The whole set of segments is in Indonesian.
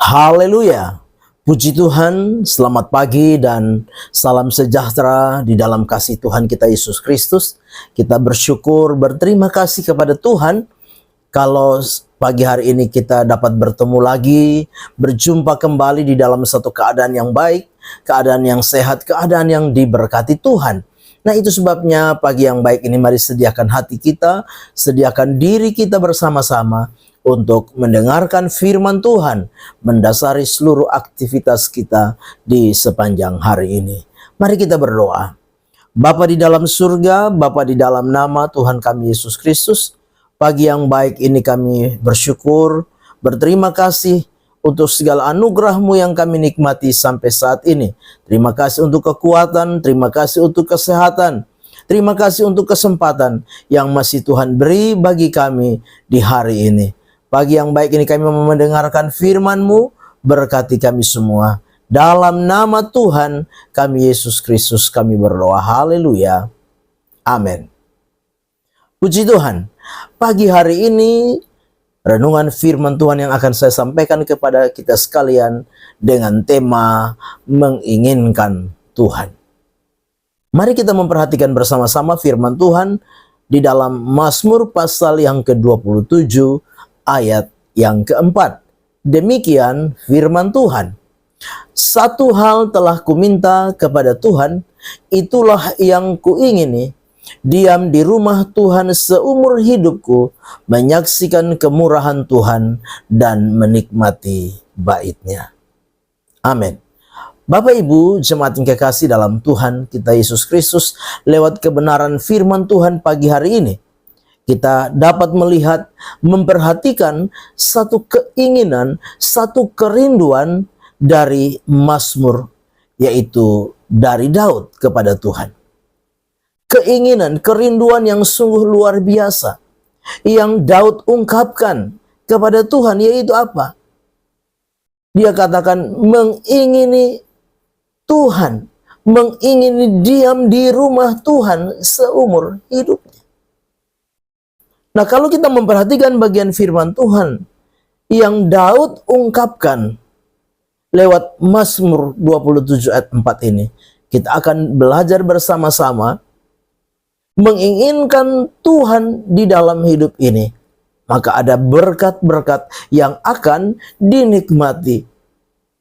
Haleluya. Puji Tuhan, selamat pagi dan salam sejahtera di dalam kasih Tuhan kita Yesus Kristus. Kita bersyukur, berterima kasih kepada Tuhan kalau pagi hari ini kita dapat bertemu lagi, berjumpa kembali di dalam satu keadaan yang baik, keadaan yang sehat, keadaan yang diberkati Tuhan. Nah, itu sebabnya pagi yang baik ini mari sediakan hati kita, sediakan diri kita bersama-sama untuk mendengarkan firman Tuhan, mendasari seluruh aktivitas kita di sepanjang hari ini. Mari kita berdoa. Bapa di dalam surga, Bapa di dalam nama Tuhan kami Yesus Kristus, pagi yang baik ini kami bersyukur, berterima kasih untuk segala anugerah-Mu yang kami nikmati sampai saat ini. Terima kasih untuk kekuatan, terima kasih untuk kesehatan, terima kasih untuk kesempatan yang masih Tuhan beri bagi kami di hari ini. Pagi yang baik ini kami mendengarkan firman-Mu, berkati kami semua. Dalam nama Tuhan kami Yesus Kristus kami berdoa. Haleluya. Amin. Puji Tuhan. Pagi hari ini renungan firman Tuhan yang akan saya sampaikan kepada kita sekalian dengan tema menginginkan Tuhan. Mari kita memperhatikan bersama-sama firman Tuhan di dalam Mazmur pasal yang ke-27 ayat yang keempat. Demikian firman Tuhan. Satu hal telah kuminta kepada Tuhan, itulah yang kuingini, diam di rumah Tuhan seumur hidupku, menyaksikan kemurahan Tuhan dan menikmati bait-Nya. Amin. Bapak Ibu jemaat yang kekasih dalam Tuhan kita Yesus Kristus, lewat kebenaran firman Tuhan pagi hari ini, kita dapat melihat, memperhatikan satu keinginan, satu kerinduan dari Mazmur, yaitu dari Daud kepada Tuhan. Keinginan, kerinduan yang sungguh luar biasa yang Daud ungkapkan kepada Tuhan, yaitu apa? Dia katakan mengingini Tuhan, mengingini diam di rumah Tuhan seumur hidupnya. Nah, kalau kita memperhatikan bagian firman Tuhan yang Daud ungkapkan lewat Mazmur 27 ayat 4 ini, kita akan belajar bersama-sama menginginkan Tuhan di dalam hidup ini. Maka ada berkat-berkat yang akan dinikmati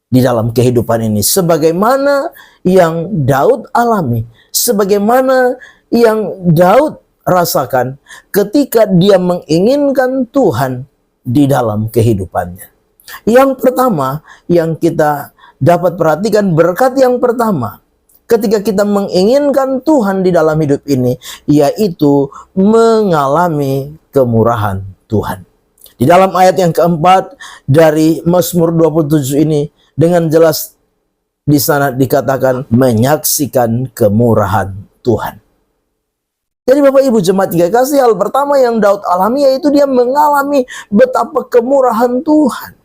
di dalam kehidupan ini. Sebagaimana yang Daud alami, sebagaimana yang Daud rasakan ketika dia menginginkan Tuhan di dalam kehidupannya. Yang pertama yang kita dapat perhatikan, berkat yang pertama ketika kita menginginkan Tuhan di dalam hidup ini, yaitu mengalami kemurahan Tuhan. Di dalam ayat yang keempat dari Mazmur 27 ini dengan jelas di sana dikatakan menyaksikan kemurahan Tuhan. Jadi Bapak Ibu jemaat yang kekasih, hal pertama yang Daud alami yaitu dia mengalami betapa kemurahan Tuhan.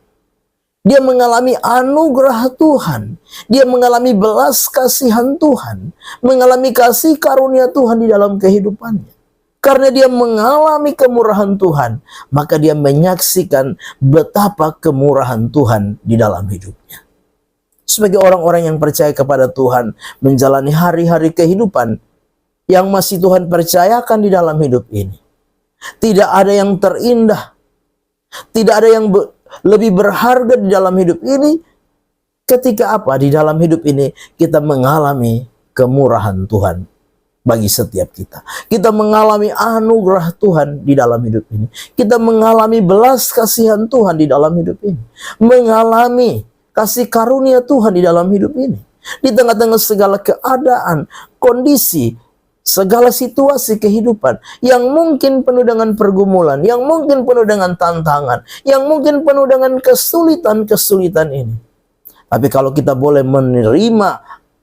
Dia mengalami anugerah Tuhan. Dia mengalami belas kasihan Tuhan. Mengalami kasih karunia Tuhan di dalam kehidupannya. Karena dia mengalami kemurahan Tuhan, maka dia menyaksikan betapa kemurahan Tuhan di dalam hidupnya. Sebagai orang-orang yang percaya kepada Tuhan, menjalani hari-hari kehidupan yang masih Tuhan percayakan di dalam hidup ini, tidak ada yang terindah, tidak ada yang lebih berharga di dalam hidup ini ketika apa? Di dalam hidup ini kita mengalami kemurahan Tuhan bagi setiap kita. Kita mengalami anugerah Tuhan di dalam hidup ini. Kita mengalami belas kasihan Tuhan di dalam hidup ini. Mengalami kasih karunia Tuhan di dalam hidup ini. Di tengah-tengah segala keadaan, kondisi, segala situasi kehidupan yang mungkin penuh dengan pergumulan, yang mungkin penuh dengan tantangan, yang mungkin penuh dengan kesulitan-kesulitan ini. Tapi kalau kita boleh menerima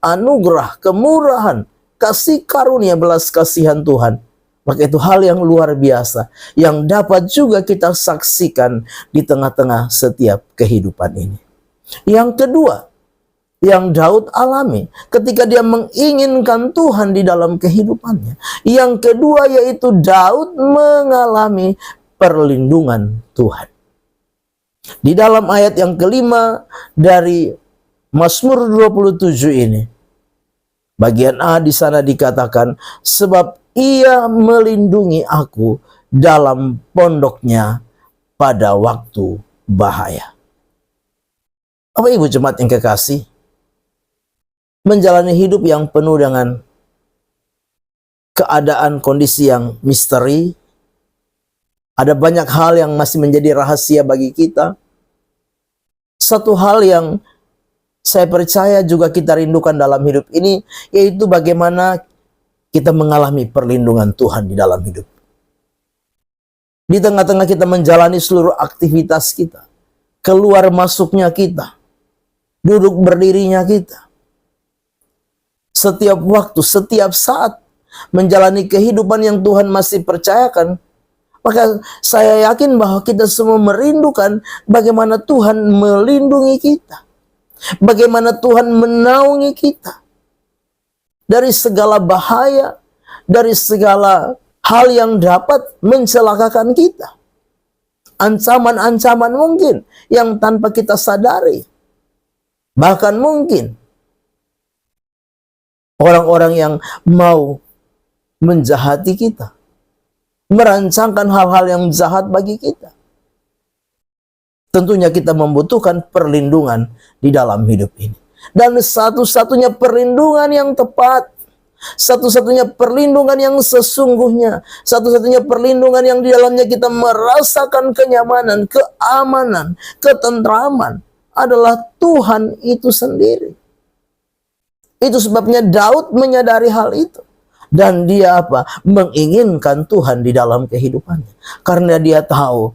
anugerah, kemurahan, kasih karunia, belas kasihan Tuhan, maka itu hal yang luar biasa yang dapat juga kita saksikan di tengah-tengah setiap kehidupan ini. Yang kedua yang Daud alami ketika dia menginginkan Tuhan di dalam kehidupannya. Yang kedua yaitu Daud mengalami perlindungan Tuhan. Di dalam ayat yang kelima dari Mazmur 27 ini, bagian A di sana dikatakan, sebab ia melindungi aku dalam pondoknya pada waktu bahaya. Apa ibu jemaat yang kekasih? Menjalani hidup yang penuh dengan keadaan kondisi yang misteri, ada banyak hal yang masih menjadi rahasia bagi kita. Satu hal yang saya percaya juga kita rindukan dalam hidup ini, yaitu bagaimana kita mengalami perlindungan Tuhan di dalam hidup. Di tengah-tengah kita menjalani seluruh aktivitas kita, keluar masuknya kita, duduk berdirinya kita, setiap waktu, setiap saat, menjalani kehidupan yang Tuhan masih percayakan, maka saya yakin bahwa kita semua merindukan bagaimana Tuhan melindungi kita, bagaimana Tuhan menaungi kita dari segala bahaya, dari segala hal yang dapat mencelakakan kita. Ancaman-ancaman mungkin yang tanpa kita sadari. Bahkan mungkin orang-orang yang mau menjahati kita, merancangkan hal-hal yang jahat bagi kita. Tentunya kita membutuhkan perlindungan di dalam hidup ini. Dan satu-satunya perlindungan yang tepat, satu-satunya perlindungan yang sesungguhnya, satu-satunya perlindungan yang di dalamnya kita merasakan kenyamanan, keamanan, ketentraman adalah Tuhan itu sendiri. Itu sebabnya Daud menyadari hal itu. Dan dia apa? Menginginkan Tuhan di dalam kehidupannya. Karena dia tahu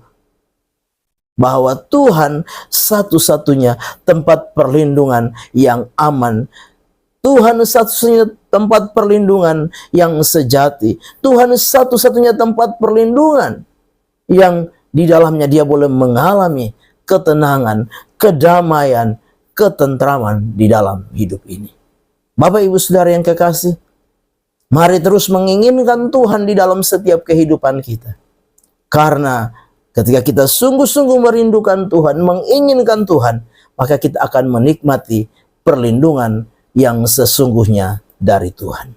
bahwa Tuhan satu-satunya tempat perlindungan yang aman. Tuhan satu-satunya tempat perlindungan yang sejati. Tuhan satu-satunya tempat perlindungan yang di dalamnya dia boleh mengalami ketenangan, kedamaian, ketentraman di dalam hidup ini. Bapak Ibu Saudara yang kekasih, mari terus menginginkan Tuhan di dalam setiap kehidupan kita. Karena ketika kita sungguh-sungguh merindukan Tuhan, menginginkan Tuhan, maka kita akan menikmati perlindungan yang sesungguhnya dari Tuhan.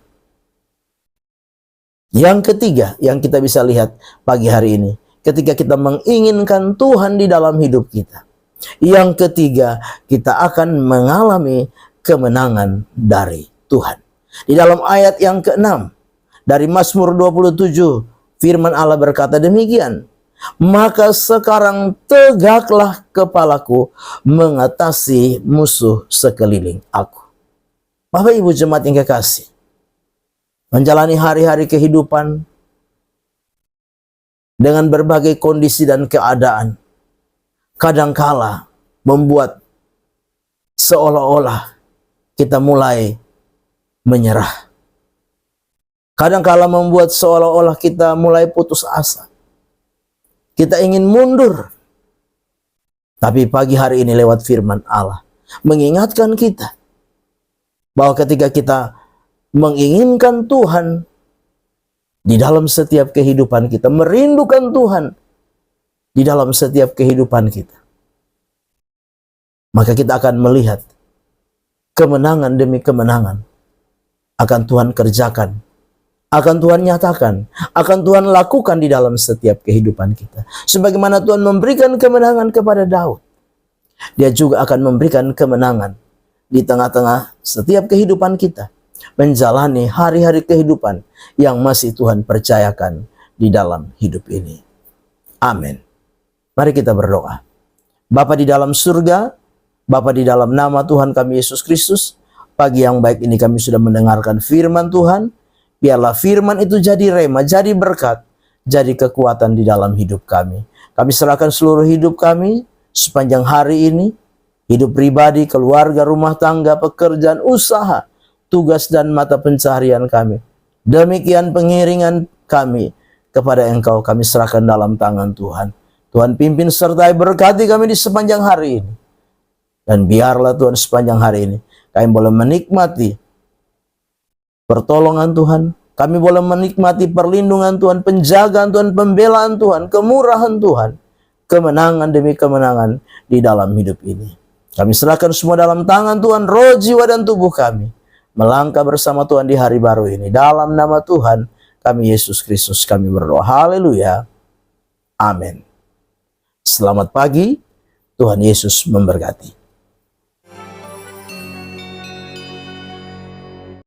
Yang ketiga yang kita bisa lihat pagi hari ini, ketika kita menginginkan Tuhan di dalam hidup kita. Yang ketiga, kita akan mengalami kemenangan dari Tuhan. Di dalam ayat yang ke-6 dari Mazmur 27, firman Allah berkata demikian, maka sekarang tegaklah kepalaku mengatasi musuh sekeliling aku. Bapak Ibu jemaat yang kekasih, menjalani hari-hari kehidupan dengan berbagai kondisi dan keadaan, kadangkala membuat seolah-olah kita mulai menyerah. Kadangkala membuat seolah-olah kita mulai putus asa. Kita ingin mundur. Tapi pagi hari ini lewat firman Allah mengingatkan kita bahwa ketika kita menginginkan Tuhan di dalam setiap kehidupan kita, merindukan Tuhan di dalam setiap kehidupan kita, maka kita akan melihat kemenangan demi kemenangan akan Tuhan kerjakan, akan Tuhan nyatakan, akan Tuhan lakukan di dalam setiap kehidupan kita. Sebagaimana Tuhan memberikan kemenangan kepada Daud, Dia juga akan memberikan kemenangan di tengah-tengah setiap kehidupan kita, menjalani hari-hari kehidupan yang masih Tuhan percayakan di dalam hidup ini. Amin. Mari kita berdoa. Bapa di dalam surga, Bapa di dalam nama Tuhan kami Yesus Kristus, pagi yang baik ini kami sudah mendengarkan firman Tuhan. Biarlah firman itu jadi rema, jadi berkat, jadi kekuatan di dalam hidup kami. Kami serahkan seluruh hidup kami sepanjang hari ini, hidup pribadi, keluarga, rumah tangga, pekerjaan, usaha, tugas dan mata pencaharian kami. Demikian pengiringan kami kepada Engkau kami serahkan dalam tangan Tuhan. Tuhan pimpin sertai berkati kami di sepanjang hari ini. Dan biarlah Tuhan sepanjang hari ini kami boleh menikmati pertolongan Tuhan, kami boleh menikmati perlindungan Tuhan, penjagaan Tuhan, pembelaan Tuhan, kemurahan Tuhan kemenangan demi kemenangan di dalam hidup ini. Kami serahkan semua dalam tangan Tuhan, roh, jiwa, dan tubuh kami. Melangkah bersama Tuhan di hari baru ini. Dalam nama Tuhan kami Yesus Kristus kami berdoa. Haleluya. Amin. Selamat pagi. Tuhan Yesus memberkati.